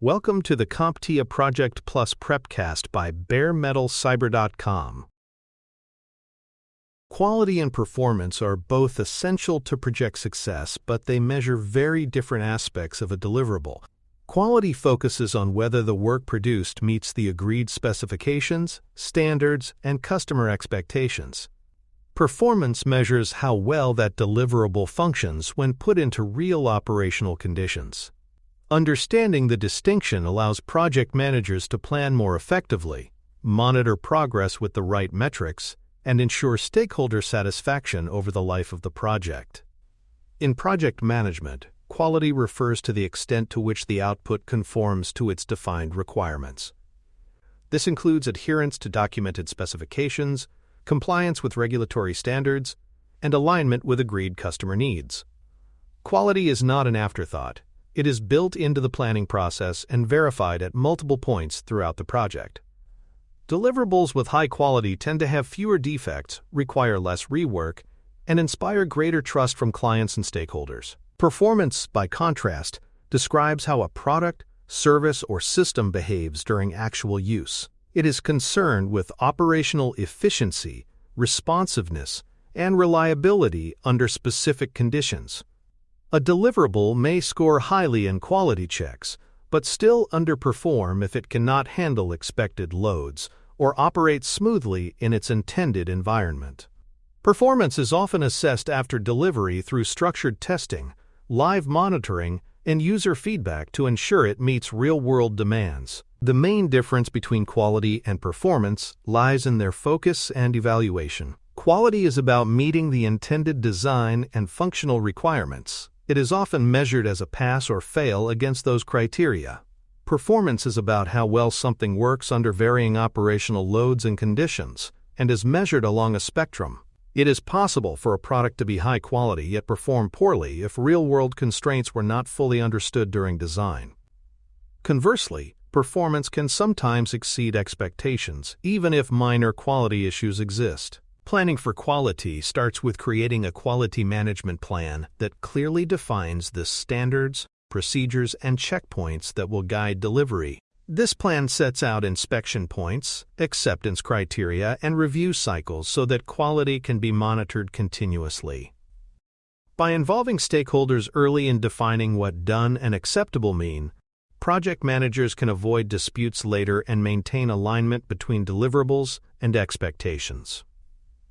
Welcome to the CompTIA Project Plus Prepcast by baremetalcyber.com. Quality and performance are both essential to project success, but they measure very different aspects of a deliverable. Quality focuses on whether the work produced meets the agreed specifications, standards, and customer expectations. Performance measures how well that deliverable functions when put into real operational conditions. Understanding the distinction allows project managers to plan more effectively, monitor progress with the right metrics, and ensure stakeholder satisfaction over the life of the project. In project management, quality refers to the extent to which the output conforms to its defined requirements. This includes adherence to documented specifications, compliance with regulatory standards, and alignment with agreed customer needs. Quality is not an afterthought. It is built into the planning process and verified at multiple points throughout the project. Deliverables with high quality tend to have fewer defects, require less rework, and inspire greater trust from clients and stakeholders. Performance, by contrast, describes how a product, service, or system behaves during actual use. It is concerned with operational efficiency, responsiveness, and reliability under specific conditions. A deliverable may score highly in quality checks, but still underperform if it cannot handle expected loads or operate smoothly in its intended environment. Performance is often assessed after delivery through structured testing, live monitoring, and user feedback to ensure it meets real-world demands. The main difference between quality and performance lies in their focus and evaluation. Quality is about meeting the intended design and functional requirements. It is often measured as a pass or fail against those criteria. Performance is about how well something works under varying operational loads and conditions, and is measured along a spectrum. It is possible for a product to be high quality yet perform poorly if real-world constraints were not fully understood during design. Conversely, performance can sometimes exceed expectations, even if minor quality issues exist. Planning for quality starts with creating a quality management plan that clearly defines the standards, procedures, and checkpoints that will guide delivery. This plan sets out inspection points, acceptance criteria, and review cycles so that quality can be monitored continuously. By involving stakeholders early in defining what done and acceptable mean, project managers can avoid disputes later and maintain alignment between deliverables and expectations.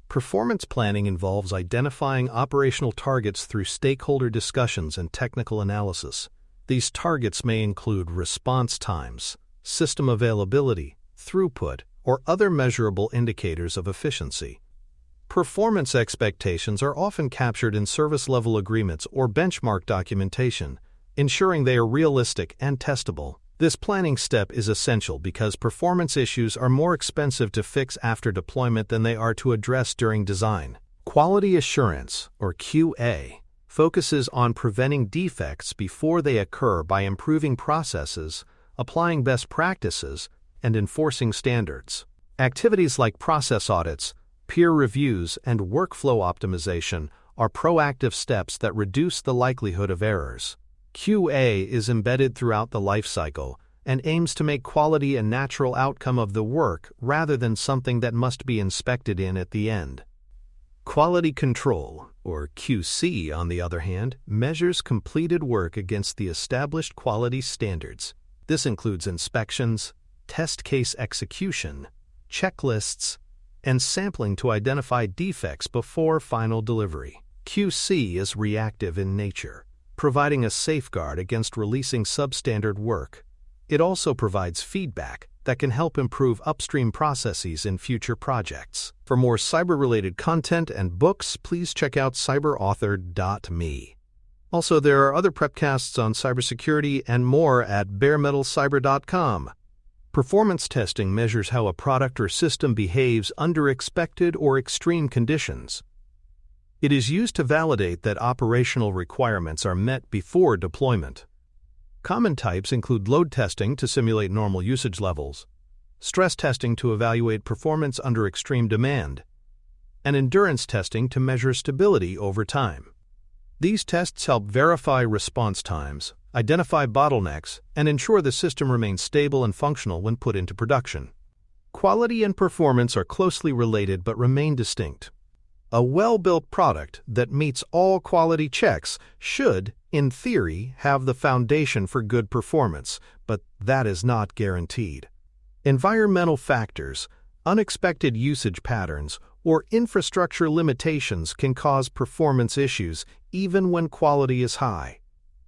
Performance planning involves identifying operational targets through stakeholder discussions and technical analysis. These targets may include response times, system availability, throughput, or other measurable indicators of efficiency. Performance expectations are often captured in service-level agreements or benchmark documentation, ensuring they are realistic and testable. This planning step is essential because performance issues are more expensive to fix after deployment than they are to address during design. Quality assurance, or QA, focuses on preventing defects before they occur by improving processes, applying best practices, and enforcing standards. Activities like process audits, peer reviews, and workflow optimization are proactive steps that reduce the likelihood of errors. QA is embedded throughout the life cycle and aims to make quality a natural outcome of the work rather than something that must be inspected in at the end. Quality control, or QC, on the other hand, measures completed work against the established quality standards. This includes inspections, test case execution, checklists, and sampling to identify defects before final delivery. QC is reactive in nature, providing a safeguard against releasing substandard work. It also provides feedback that can help improve upstream processes in future projects. For more cyber-related content and books, please check out cyberauthor.me. Also, there are other prepcasts on cybersecurity and more at baremetalcyber.com. Performance testing measures how a product or system behaves under expected or extreme conditions. It is used to validate that operational requirements are met before deployment. Common types include load testing to simulate normal usage levels, stress testing to evaluate performance under extreme demand, and endurance testing to measure stability over time. These tests help verify response times, identify bottlenecks, and ensure the system remains stable and functional when put into production. Quality and performance are closely related but remain distinct. A well-built product that meets all quality checks should, in theory, have the foundation for good performance, but that is not guaranteed. Environmental factors, unexpected usage patterns, or infrastructure limitations can cause performance issues even when quality is high.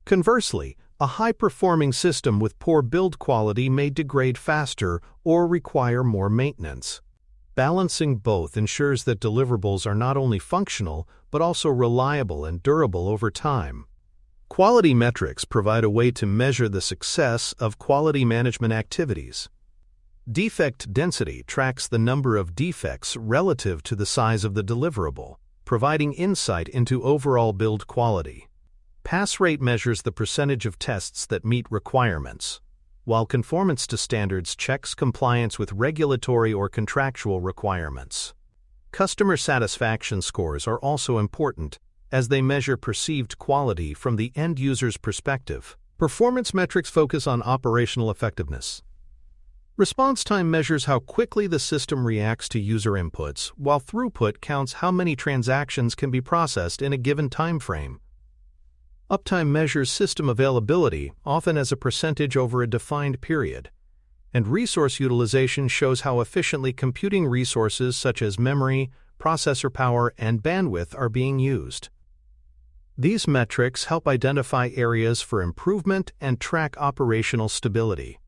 Conversely, a high-performing system with poor build quality may degrade faster or require more maintenance. Balancing both ensures that deliverables are not only functional but also reliable and durable over time. Quality metrics provide a way to measure the success of quality management activities. Defect density tracks the number of defects relative to the size of the deliverable, providing insight into overall build quality. Pass rate measures the percentage of tests that meet requirements, while conformance to standards checks compliance with regulatory or contractual requirements. Customer satisfaction scores are also important, as they measure perceived quality from the end user's perspective. Performance metrics focus on operational effectiveness. Response time measures how quickly the system reacts to user inputs, while throughput counts how many transactions can be processed in a given time frame. Uptime measures system availability, often as a percentage over a defined period. And resource utilization shows how efficiently computing resources such as memory, processor power, and bandwidth are being used. These metrics help identify areas for improvement and track operational stability.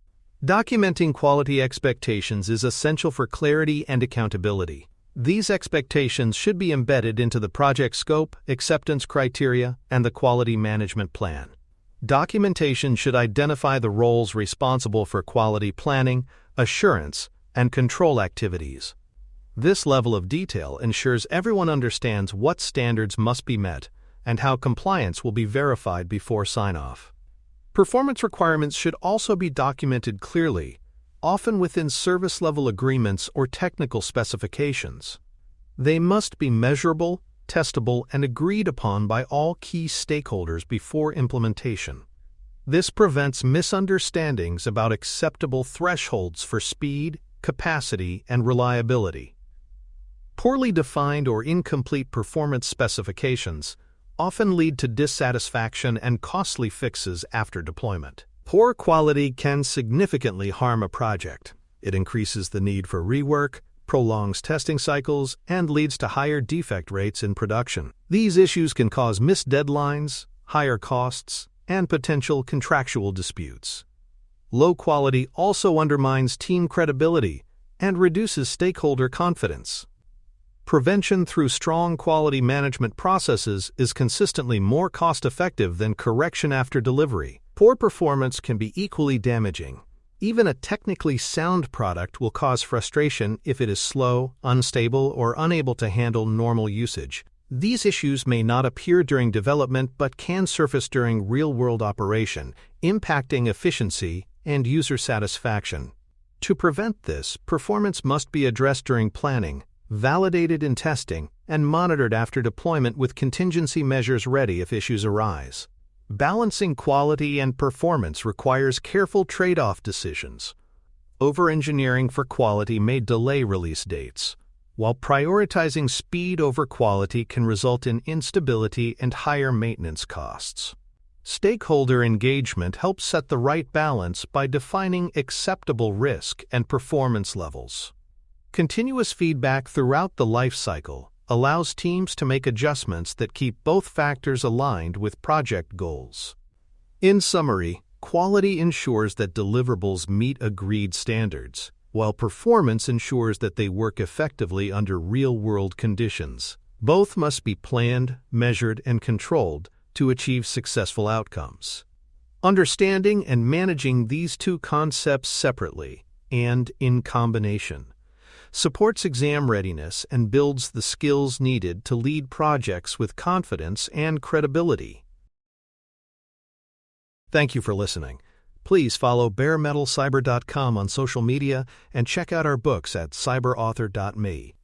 Documenting quality expectations is essential for clarity and accountability. These expectations should be embedded into the project scope, acceptance criteria, and the quality management plan. Documentation should identify the roles responsible for quality planning, assurance, and control activities. This level of detail ensures everyone understands what standards must be met and how compliance will be verified before sign-off. Performance requirements should also be documented clearly, often within service-level agreements or technical specifications. They must be measurable, testable, and agreed upon by all key stakeholders before implementation. This prevents misunderstandings about acceptable thresholds for speed, capacity, and reliability. Poorly defined or incomplete performance specifications often lead to dissatisfaction and costly fixes after deployment. Poor quality can significantly harm a project. It increases the need for rework, prolongs testing cycles, and leads to higher defect rates in production. These issues can cause missed deadlines, higher costs, and potential contractual disputes. Low quality also undermines team credibility and reduces stakeholder confidence. Prevention through strong quality management processes is consistently more cost-effective than correction after delivery. Poor performance can be equally damaging. Even a technically sound product will cause frustration if it is slow, unstable, or unable to handle normal usage. These issues may not appear during development but can surface during real-world operation, impacting efficiency and user satisfaction. To prevent this, performance must be addressed during planning, validated in testing, and monitored after deployment with contingency measures ready if issues arise. Balancing quality and performance requires careful trade-off decisions. Over-engineering for quality may delay release dates, while prioritizing speed over quality can result in instability and higher maintenance costs. Stakeholder engagement helps set the right balance by defining acceptable risk and performance levels. Continuous feedback throughout the life cycle allows teams to make adjustments that keep both factors aligned with project goals. In summary, quality ensures that deliverables meet agreed standards, while performance ensures that they work effectively under real-world conditions. Both must be planned, measured, and controlled to achieve successful outcomes. Understanding and managing these two concepts separately and in combination supports exam readiness and builds the skills needed to lead projects with confidence and credibility. Thank you for listening. Please follow baremetalcyber.com on social media and check out our books at cyberauthor.me.